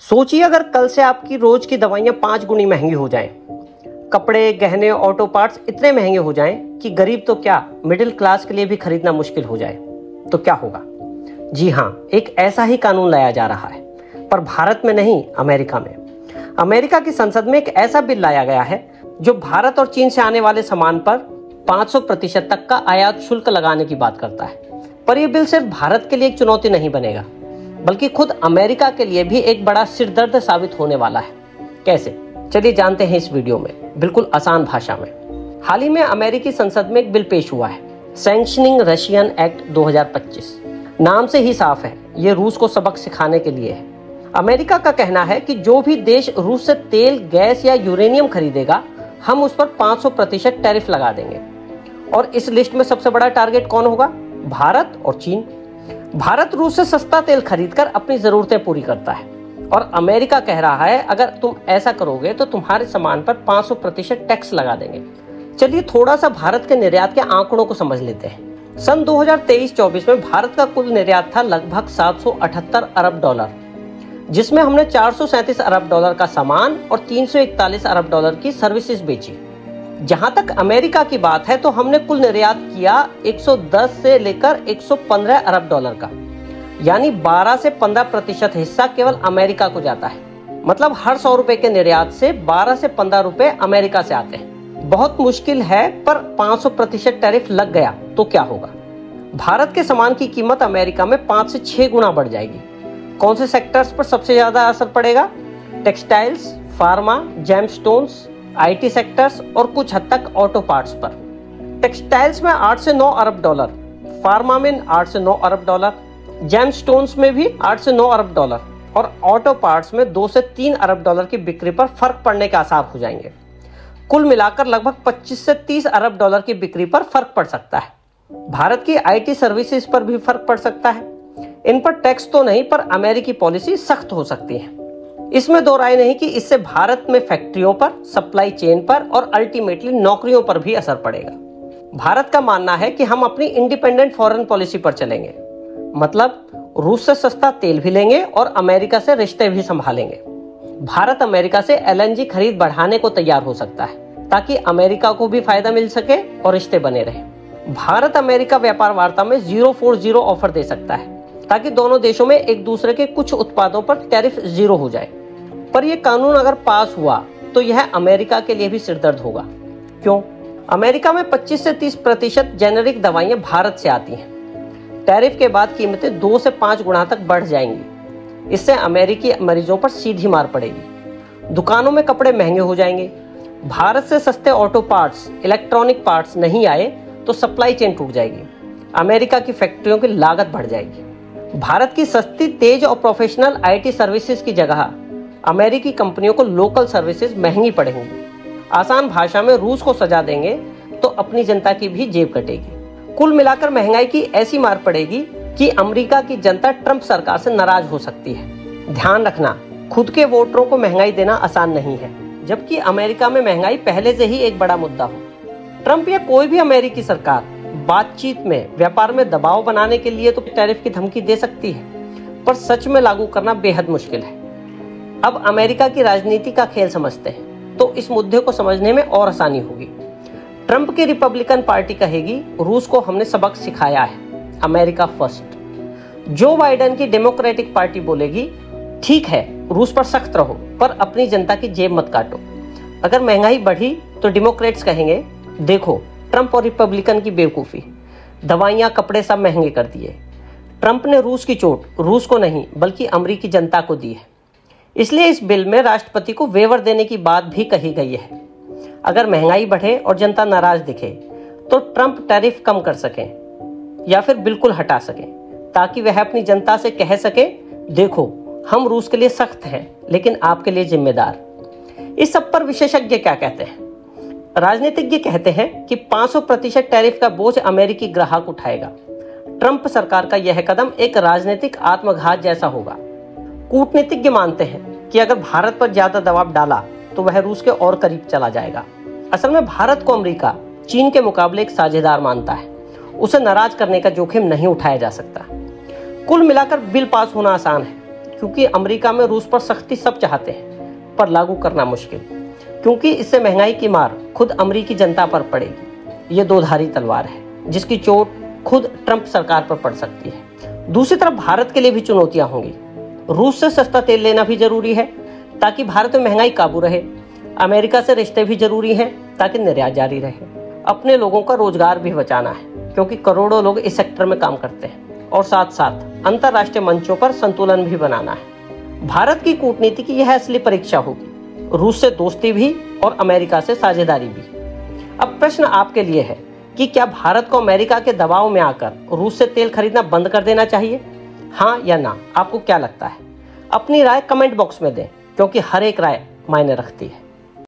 सोचिए अगर कल से आपकी रोज की दवाइयां 5 गुनी महंगी हो जाएं, कपड़े, गहने, ऑटो पार्ट्स इतने महंगे हो जाएं कि गरीब तो क्या, मिडिल क्लास के लिए भी खरीदना मुश्किल हो जाए, तो क्या होगा? जी हाँ, एक ऐसा ही कानून लाया जा रहा है, पर भारत में नहीं, अमेरिका में। अमेरिका की संसद में एक ऐसा बिल लाया गया है जो भारत और चीन से आने वाले सामान पर 500% तक का आयात शुल्क लगाने की बात करता है। पर यह बिल सिर्फ भारत के लिए एक चुनौती नहीं बनेगा, बल्कि खुद अमेरिका के लिए भी एक बड़ा सिरदर्द साबित होने वाला है। कैसे? चलिए जानते हैं इस वीडियो में, बिल्कुल आसान भाषा में। हाल ही में अमेरिकी संसद में एक बिल पेश हुआ है, सैंक्शनिंग रशियन एक्ट 2025। नाम से ही साफ है, ये रूस को सबक सिखाने के लिए है। अमेरिका का कहना है कि जो भी देश रूस से तेल, गैस या यूरेनियम खरीदेगा, हम उस पर 500% टैरिफ लगा देंगे। और इस लिस्ट में सबसे बड़ा टारगेट कौन होगा? भारत और चीन। भारत रूस से सस्ता तेल खरीदकर अपनी जरूरतें पूरी करता है, और अमेरिका कह रहा है अगर तुम ऐसा करोगे तो तुम्हारे सामान पर 500% टैक्स लगा देंगे। चलिए थोड़ा सा भारत के निर्यात के आंकड़ों को समझ लेते हैं। सन 2023-24 में भारत का कुल निर्यात था लगभग 778 अरब डॉलर, जिसमें हमने 437 अरब डॉलर का सामान और 341 अरब डॉलर की सर्विसेज बेची। जहां तक अमेरिका की बात है तो हमने कुल निर्यात किया 110 से लेकर 115 अरब डॉलर का, यानी 12 से 15% हिस्सा केवल अमेरिका को जाता है। मतलब हर 100 रुपए के निर्यात से 12 से 15 रुपए अमेरिका से आते हैं। बहुत मुश्किल है, पर 500% टैरिफ लग गया तो क्या होगा? भारत के सामान की कीमत अमेरिका में 5 से 6 गुना बढ़ जाएगी। कौन से सेक्टर्स पर सबसे ज्यादा असर पड़ेगा? Textiles, pharma, gemstones, IT sectors और कुछ हद तक ऑटो पार्ट्स पर। टेक्सटाइल्स में 8 से 9 अरब डॉलर, फार्मा में 8 से 9 अरब डॉलर, जेमस्टोन्स में भी 8 से 9 अरब डॉलर और ऑटो पार्ट्स में 2 से 3 अरब डॉलर की बिक्री पर फर्क पड़ने के आसार हो जाएंगे। कुल मिलाकर लगभग 25 से 30 अरब डॉलर की बिक्री पर फर्क पड़ सकता है। भारत की आईटी सर्विसेज पर भी फर्क पड़ सकता है। इन पर टैक्स तो नहीं, पर अमेरिकी पॉलिसी सख्त हो सकती है। इसमें दो राय नहीं कि इससे भारत में फैक्ट्रियों पर, सप्लाई चेन पर और अल्टीमेटली नौकरियों पर भी असर पड़ेगा। भारत का मानना है कि हम अपनी इंडिपेंडेंट फॉरेन पॉलिसी पर चलेंगे, मतलब रूस से सस्ता तेल भी लेंगे और अमेरिका से रिश्ते भी संभालेंगे। भारत अमेरिका से एलएनजी खरीद बढ़ाने को तैयार हो सकता है, ताकि अमेरिका को भी फायदा मिल सके और रिश्ते बने रहे। भारत अमेरिका व्यापार वार्ता में 040 ऑफर दे सकता है, ताकि दोनों देशों में एक दूसरे के कुछ उत्पादों पर टैरिफ 0 हो जाए। पर यह कानून अगर पास हुआ तो यह अमेरिका के लिए भी सिरदर्द होगा। क्यों? अमेरिका में 25 से 30% जेनेरिक दवाइयां भारत से आती हैं। टैरिफ के बाद कीमतें 2 से 5 गुना तक बढ़ जाएंगी। इससे अमेरिकी मरीजों पर सीधी मार पड़ेगी। दुकानों में कपड़े महंगे हो जाएंगे। भारत से सस्ते ऑटो पार्ट्स, इलेक्ट्रॉनिक पार्ट्स नहीं आए तो सप्लाई चेन टूट जाएगी। अमेरिका की फैक्ट्रियों की लागत बढ़ जाएगी। भारत की सस्ती, तेज और प्रोफेशनल आईटी सर्विसेज की जगह अमेरिकी कंपनियों को लोकल सर्विसेज महंगी पड़ेंगी। आसान भाषा में रूस को सजा देंगे तो अपनी जनता की भी जेब कटेगी। कुल मिलाकर महंगाई की ऐसी मार पड़ेगी कि अमेरिका की जनता ट्रंप सरकार से नाराज हो सकती है। ध्यान रखना, खुद के वोटरों को महंगाई देना आसान नहीं है, जबकि अमेरिका में महंगाई पहले से ही एक बड़ा मुद्दा हो। ट्रंप या कोई भी अमेरिकी सरकार बातचीत में, व्यापार में दबाव बनाने के लिए तो टैरिफ की धमकी दे सकती है, पर सच में लागू करना बेहद मुश्किल है। अब अमेरिका की राजनीति का खेल समझते हैं तो इस मुद्दे को समझने में और आसानी होगी। ट्रंप की रिपब्लिकन पार्टी कहेगी रूस को हमने सबक सिखाया है, अमेरिका फर्स्ट। जो बाइडेन की डेमोक्रेटिक पार्टी बोलेगी ठीक है, रूस पर सख्त रहो, पर अपनी जनता की जेब मत काटो। अगर महंगाई बढ़ी तो डेमोक्रेट्स कहेंगे देखो ट्रंप और रिपब्लिकन की बेवकूफ़ी, दवाइयाँ, कपड़े सब महंगे कर दिए। ट्रंप ने रूस की चोट रूस को नहीं बल्कि अमेरिकी जनता को दी है। इसलिए इस बिल में राष्ट्रपति को वेवर देने की बात भी कही गई है। अगर महंगाई बढ़े और जनता नाराज दिखे तो ट्रंप टैरिफ कम कर सकें या फिर बिल्कुल हटा सकें, ताकि वह अपनी जनता से कह सके देखो हम रूस के लिए सख्त हैं लेकिन आपके लिए जिम्मेदार। इस सब पर विशेषज्ञ क्या कहते हैं? राजनीतिज्ञ कहते हैं कि 500% टैरिफ का बोझ अमेरिकी ग्राहक उठाएगा। ट्रंप सरकार का यह कदम एक राजनीतिक आत्मघात जैसा होगा। कूटनीतिज्ञ मानते हैं कि अगर भारत पर ज्यादा दबाव डाला तो वह रूस के और करीब चला जाएगा। असल में भारत को अमेरिका चीन के मुकाबले एक साझेदार मानता है। उसे नाराज करने का जोखिम नहीं उठाया जा सकता। कुल मिलाकर बिल पास होना आसान है, क्योंकि अमेरिका में रूस पर सख्ती सब चाहते हैं, पर लागू करना मुश्किल, क्योंकि इससे महंगाई की मार खुद अमेरिकी जनता पर पड़ेगी। ये दोधारी तलवार है जिसकी चोट खुद ट्रंप सरकार पर पड़ सकती है। दूसरी तरफ भारत के लिए भी चुनौतियां होंगी। रूस से सस्ता तेल लेना भी जरूरी है ताकि भारत में महंगाई काबू रहे। अमेरिका से रिश्ते भी जरूरी हैं ताकि निर्यात जारी रहे। अपने लोगों का रोजगार भी बचाना है क्योंकि करोड़ों लोग इस सेक्टर में काम करते हैं, और साथ साथ अंतर्राष्ट्रीय मंचों पर संतुलन भी बनाना है। भारत की कूटनीति की यह असली परीक्षा होगी, रूस से दोस्ती भी और अमेरिका से साझेदारी भी। अब प्रश्न आपके लिए है कि क्या भारत को अमेरिका के दबाव में आकर रूस से तेल खरीदना बंद कर देना चाहिए? हाँ या ना, आपको क्या लगता है? अपनी राय कमेंट बॉक्स में दें, क्योंकि हर एक राय मायने रखती है।